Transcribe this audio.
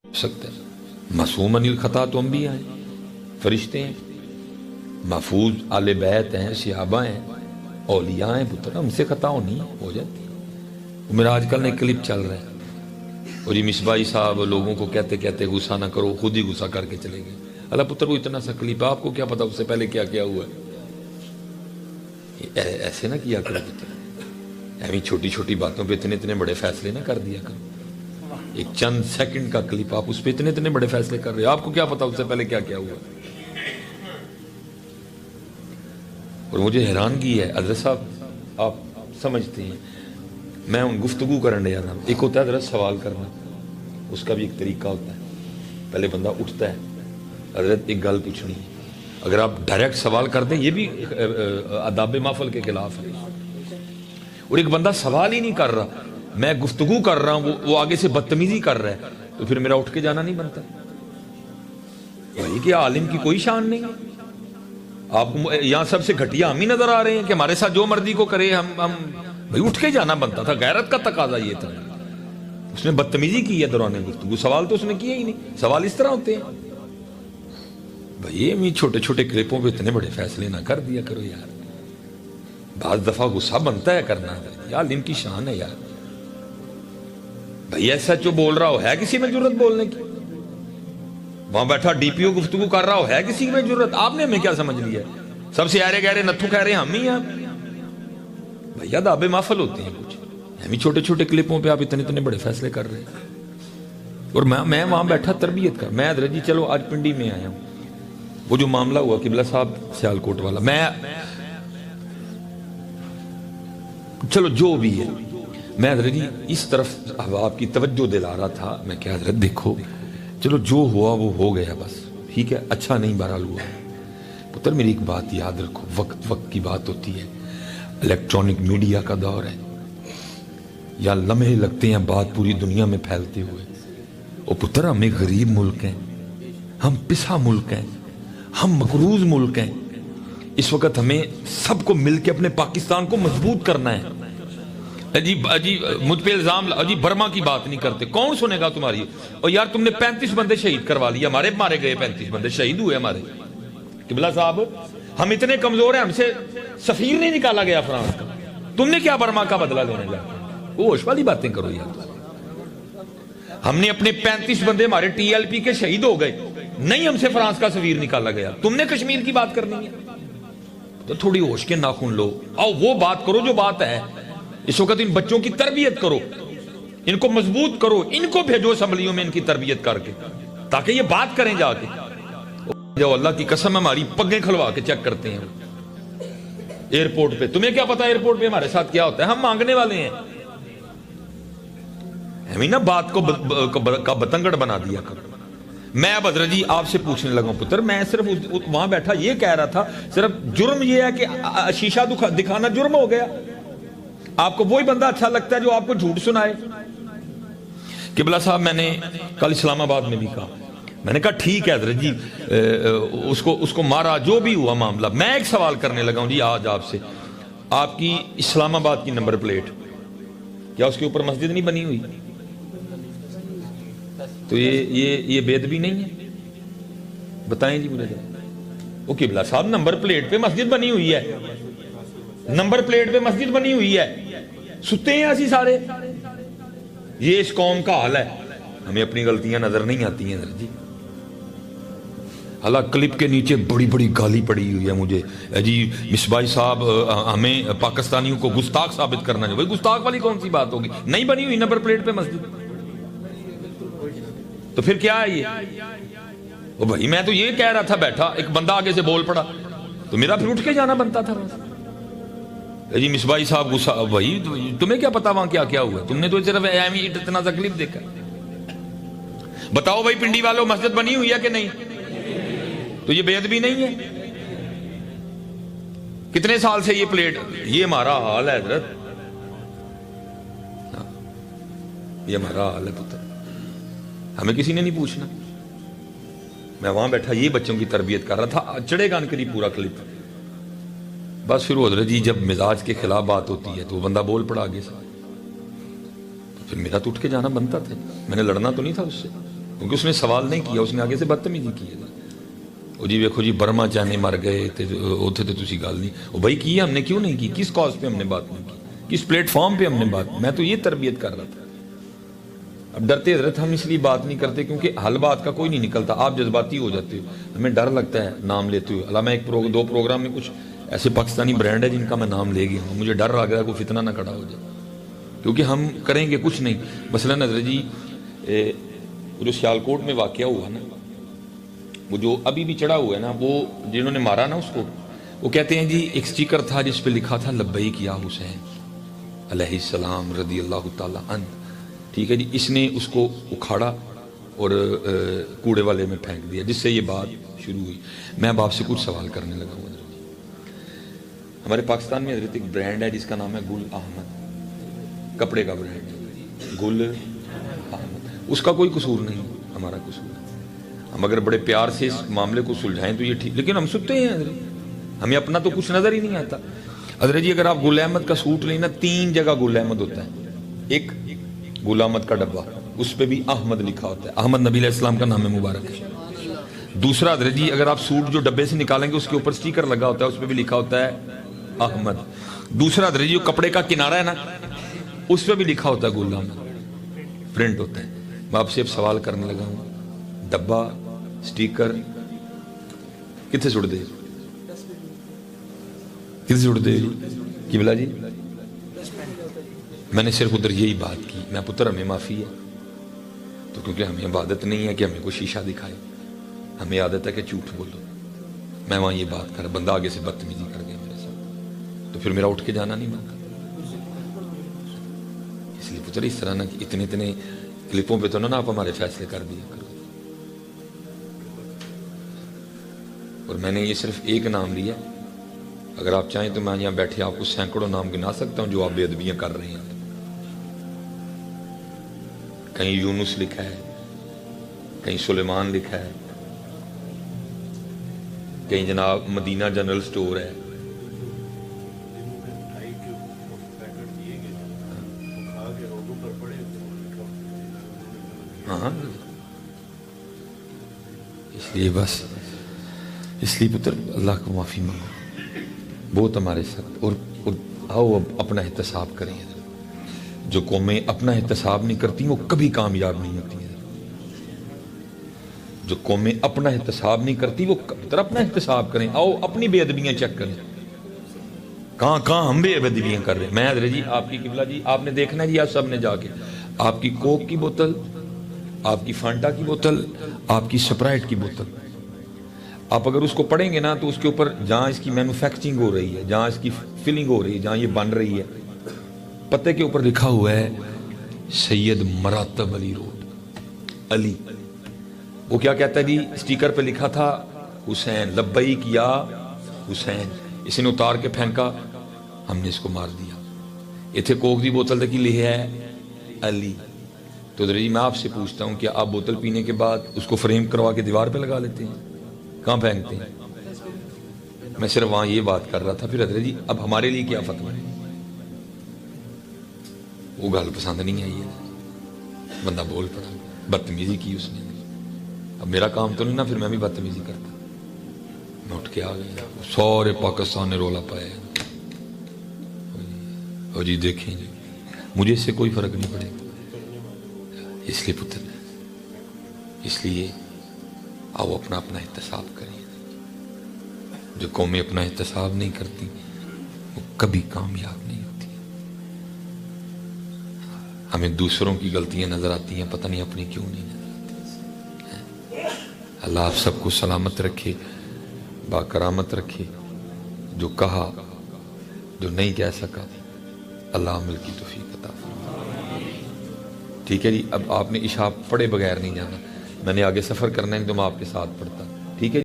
सकते हैं। मासूम अनिल खता तो अंबिया हैं, फरिश्ते हैं, महफूज आले बैत हैं, सिहाबा हैं, औलिया हैं, पुत्र हमसे खता होनी हो जाती है। मेरा आजकल एक क्लिप चल रहा है और ये मिसबाई साहब लोगों को कहते कहते गुस्सा ना करो, खुद ही गुस्सा करके चले गए। अल्लाह पुत्र को इतना सा क्लिप, आपको क्या पता उससे पहले क्या क्या हुआ है। ऐसे ना किया करो पुत्र, ऐसी छोटी छोटी बातों पे इतने इतने बड़े फैसले ना कर दिया करो। एक चंद सेकंड का क्लिप आप उस पर इतने इतने बड़े फैसले कर रहे हो, आपको क्या पता उससे पहले क्या क्या हुआ। और मुझे हैरानगी है हज़रत साहब, आप समझते हैं मैं उन गुफ्तगू करने जा रहा हूँ। एक होता है हज़रत सवाल करना, उसका भी एक तरीका होता है। पहले बंदा उठता है, हज़रत एक गल पूछनी है, अगर आप डायरेक्ट सवाल कर दें ये भी आदाब माफल के खिलाफ है। और एक बंदा सवाल ही नहीं कर रहा, मैं गुफ्तगू कर रहा हूं, वो आगे से बदतमीजी कर रहा है, तो फिर मेरा उठ के जाना नहीं बनता। वही कि आलिम की कोई शान नहीं है। आप यहां सबसे घटिया हम ही नजर आ रहे हैं कि हमारे साथ जो मर्जी को करे, हम भाई उठ के जाना बनता था। गैरत का तकाजा ये था। उसने बदतमीजी की है दौरान गुफ्तगू, सवाल तो उसने किया ही नहीं। सवाल इस तरह होते हैं भाई, छोटे छोटे क्लिपों पे इतने बड़े फैसले ना कर दिया करो यार। बाज दफा गुस्सा बनता है करना, यार आलिम की शान है यार। भाई ऐसा जो बोल रहा हो, है किसी में जरूरत बोलने की? वहां बैठा डीपीओ गुफ्तगू कर रहा हो, है किसी में जरूरत? आपने हमें क्या समझ लिया? सबसे आरे गहरे नत्थु कह रहे हैं हम ही हैं। भैया दाबे माफल होते हैं कुछ, हम ही छोटे छोटे क्लिपों पे आप इतने इतने बड़े फैसले कर रहे हैं। और मैं वहां बैठा तरबियत कर, मैं हज़रत जी चलो आज पिंडी में आया हूं, वो जो मामला हुआ किबला साहब सियालकोट वाला, मैं चलो जो भी है, मैं हज़रत जी इस तरफ आपकी तवज्जो दिला रहा था। मैं क्या हज़रत देखो, चलो जो हुआ वो हो गया बस, ठीक है, अच्छा नहीं बहरहाल हुआ। पुत्र मेरी एक बात याद रखो, वक्त वक्त की बात होती है, इलेक्ट्रॉनिक मीडिया का दौर है, या लम्हे लगते हैं बात पूरी दुनिया में फैलते हुए। ओ पुत्र हम एक गरीब मुल्क हैं, हम पिसा मुल्क हैं, हम मकरूज मुल्क हैं। इस वक्त हमें सबको मिलकर अपने पाकिस्तान को मजबूत करना है। अजीब अजीब मुझ पे इल्जाम, अजीब बर्मा की बात नहीं करते, कौन सुनेगा तुम्हारी? और यार तुमने 35 बंदे शहीद करवा लिए, हमारे मारे गए 35 बंदे शहीद हुए हमारे। किबला साहब हम इतने कमजोर हैं, हमसे सफीर नहीं निकाला गया फ्रांस का, तुमने क्या बर्मा का बदला लेने लगा? वो होश वाली बातें करो यार। हमने अपने 35 बंदे हमारे टीएलपी के शहीद हो गए, नहीं हमसे फ्रांस का सफीर निकाला गया, तुमने कश्मीर की बात करनी है? तो थोड़ी होश के नाखून लो, आओ वो बात करो जो बात है। इस वक्त इन बच्चों की तरबियत करो, इनको मजबूत करो, इनको भेजो असम्बलियों में इनकी तरबियत करके, ताकि ये बात करें जाके। जो अल्लाह की कसम हमारी पगें खलवा के चेक करते हैं एयरपोर्ट पे। तुम्हें क्या पता एयरपोर्ट पे हमारे साथ क्या होता है? हम मांगने वाले हैं, हमें ना बात को बतंगड़ बना दिया करो। मैं अब हज़रत जी आपसे पूछने लगा पुत्र, मैं सिर्फ वहां बैठा ये कह रहा था, सिर्फ जुर्म ये है कि शीशा दिखाना जुर्म हो गया। आपको वही बंदा अच्छा लगता है जो आपको झूठ सुनाए। किबला साहब मैंने कल इस्लामाबाद में भी कहा, मैंने कहा ठीक है हज़रत जी, उसको मारा, जो भी हुआ मामला। मैं एक सवाल करने लगा हूं जी आज आपसे, आपकी इस्लामाबाद की नंबर प्लेट, क्या उसके ऊपर मस्जिद नहीं बनी हुई? तो ये बेदबी नहीं है? बताएं जी मुझे। वो किबला साहब नंबर प्लेट पे मस्जिद बनी हुई है, नंबर प्लेट पे मस्जिद बनी हुई है, सुते हैं ऐसी सारे। ये इस कौम का हाल है, हमें अपनी गलतियां नजर नहीं आती हैं जी। हालांकि क्लिप के नीचे बड़ी बड़ी गाली पड़ी हुई है मुझे जी, मिसबाई साहब हमें पाकिस्तानियों को गुस्ताख साबित करना चाहिए। भाई गुस्ताख वाली कौन सी बात होगी? नहीं बनी हुई नंबर प्लेट पे मस्जिद, तो फिर क्या है ये? ओ भाई मैं तो ये कह रहा था बैठा, एक बंदा आगे से बोल पड़ा तो मेरा फिर उठ के जाना बनता था जी। मिसबाई साहब गुस्सा, भाई तुम्हें क्या पता वहां क्या क्या हुआ? तुमने तो सिर्फ इतना तकलीफ देखा। बताओ भाई पिंडी वालों, मस्जिद बनी हुई है कि नहीं? तो ये बेअदबी नहीं है? कितने साल से ये प्लेट, ये हमारा हाल है हजरत, ये हमारा हाल है पुत्र, हमें किसी ने नहीं पूछना। मैं वहां बैठा ये बच्चों की तरबियत कर रहा था, चढ़ेगा इनके पूरा क्लिप। बस फिर हज़रत जी जब मिजाज के खिलाफ बात होती है तो वो बंदा बोल पड़ा आगे से, तो फिर मेरा तो उठ के जाना बनता था, मैंने लड़ना तो नहीं था उससे। کیونکہ اس نے سوال نہیں کیا، اس نے آگے سے بدتمیزی کی ہے. وہ جی ویکھو جی برما چانے مر گئے تے اوتھے تے تسی گل نہیں. وہ بھائی کی ہم نے کیوں نہیں کی؟ کس کاز پہ ہم نے بات نہیں کی؟ کس پلیٹ فارم پہ ہم نے بات؟ میں تو یہ تربیت کر رہا تھا. اب ڈرتے حضرت ہم اس لیے بات نہیں کرتے کیونکہ حل بات کا کوئی نہیں نکلتا. آپ جذباتی ہو جاتے ہو، ہمیں ڈر لگتا ہے نام لیتے ہوئے. علامہ ایک دو پروگرام میں کچھ ایسے پاکستانی برانڈ ہے جن کا میں نام لے گیا ہوں، مجھے ڈر لگ رہا ہے کوئی فتنہ نہ کھڑا ہو جائے، کیونکہ ہم کریں گے کچھ نہیں. مثلا حضرت جی جو سیالکوٹ میں واقعہ ہوا نا، وہ جو ابھی بھی چڑھا ہوا ہے نا، وہ جنہوں نے مارا نا اس کو، وہ کہتے ہیں جی ایک سٹیکر تھا جس پہ لکھا تھا لبیک یا حسین علیہ السلام رضی اللہ تعالی عنہ. ٹھیک ہے جی، اس نے اس کو اکھاڑا اور کوڑے والے میں پھینک دیا، جس سے یہ بات شروع ہوئی. میں اب آپ سے کچھ سوال کرنے لگا ہوں. ہمارے پاکستان میں حضرت ایک برانڈ ہے جس کا نام ہے گل احمد، کپڑے کا برانڈ گل احمد. اس کا کوئی قصور نہیں، ہمارا قصور ہے. ہم اگر بڑے پیار سے اس معاملے کو سلجھائیں تو یہ ٹھیک، لیکن ہم سنتے ہیں حضرت، ہمیں اپنا تو کچھ نظر ہی نہیں آتا. حضرت جی اگر آپ گل احمد کا سوٹ لیں نا، 3 جگہ گل احمد ہوتا ہے. ایک گل احمد کا ڈبہ، اس پہ بھی احمد لکھا ہوتا ہے، احمد نبی علیہ السلام کا نام مبارک ہے. دوسرا حضرت جی اگر آپ سوٹ جو ڈبے سے نکالیں گے اس کے اوپر سٹیکر لگا ہوتا ہے، اس پہ بھی لکھا ہوتا ہے احمد. دوسرا حضرت جی جو کپڑے کا کنارہ ہے نا، اس پہ بھی لکھا ہوتا ہے گل احمد، پرنٹ ہوتا ہے. میں آپ سے اب سوال کرنے لگا ہوں، ڈبہ سٹیکر کتنے سٹ دے؟ کتنے سٹ دے قبلہ جی؟ میں نے صرف ادھر یہی بات کی. میں پتر ہمیں معافی ہے تو، کیونکہ ہمیں عبادت نہیں ہے کہ ہمیں کوئی شیشہ دکھائے، ہمیں عادت ہے کہ جھوٹ بولو. میں وہاں یہ بات کر، بندہ آگے سے بدتمیزی کر گیا میرے ساتھ، تو پھر میرا اٹھ کے جانا نہیں بنتا. اس لیے پتر اس طرح نہ کہ اتنے کلپوں پہ تو نہ آپ ہمارے فیصلے کر دیا کرو. اور میں نے یہ صرف ایک نام لیا، اگر آپ چاہیں تو میں یہاں بیٹھے آپ کو سینکڑوں نام گنا سکتا ہوں جو آپ بے ادبیاں کر رہے ہیں. کہیں یونس لکھا ہے، کہیں سلیمان لکھا ہے، کہیں جناب مدینہ جنرل سٹور ہے. ہاں اس لیے بس، اس لیے پتر اللہ کو معافی مانگو، بہت ہمارے ساتھ. اور آؤ اب اپنا احتساب کریں. جو قومیں اپنا احتساب نہیں کرتی وہ کبھی کامیاب نہیں ہوتی ہیں. جو قومیں اپنا احتساب نہیں کرتی وہ اپنا احتساب کریں. آؤ اپنی بے ادبیاں چیک کریں، کہاں ہم بے ادبیاں کر رہے ہیں. میں حضرت جی آپ کی قبلہ جی آپ نے دیکھنا جی، آپ سب نے جا کے آپ کی کوک کی بوتل، آپ کی فانٹا کی بوتل، آپ کی سپرائٹ کی بوتل، آپ اگر اس کو پڑھیں گے نا تو اس کے اوپر جہاں اس کی مینوفیکچرنگ ہو رہی ہے، جہاں اس کی فلنگ ہو رہی ہے، جہاں یہ بن رہی ہے، پتے کے اوپر لکھا ہوا ہے سید مراتب علی روڈ علی. وہ کیا کہتا ہے جی؟ سٹیکر پہ لکھا تھا حسین، لبیک یا حسین. اس نے اتار کے پھینکا، ہم نے اس کو مار دیا. اتنے کوک دی بوتل تک لکھا ہے علی. تو جی میں آپ سے پوچھتا ہوں کہ آپ بوتل پینے کے بعد اس کو فریم کروا کے دیوار پہ لگا لیتے ہیں؟ کہاں پھینکتے ہیں؟ میں صرف وہاں یہ بات کر رہا تھا. پھر حضرت جی اب ہمارے لیے کیا فتویٰ ہے؟ وہ گل پسند نہیں آئی ہے، بندہ بول پڑا، بدتمیزی کی اس نے. اب میرا کام تو نہیں نا پھر میں بھی بدتمیزی کرتا. میں اٹھ کے آ گیا، سارے پاکستان نے رولا پایا. اور جی دیکھیں جی مجھے اس سے کوئی فرق نہیں پڑے گا. اس لیے پتر، اس لیے آؤ اپنا احتساب کریں. جو قومیں اپنا احتساب نہیں کرتی وہ کبھی کامیاب نہیں ہوتی. ہمیں دوسروں کی غلطیاں نظر آتی ہیں، پتہ نہیں اپنی کیوں نہیں نظر آتی. اللہ آپ سب کو سلامت رکھے، باکرامت رکھے. جو کہا، جو نہیں کہہ سکا، اللہ عمل کی توفیق عطا فرمائے. ٹھیک ہے جی. اب آپ نے عشاء پڑھے بغیر نہیں جانا، میں نے آگے سفر کرنا ہے تو میں آپ کے ساتھ پڑھتا. ٹھیک ہے.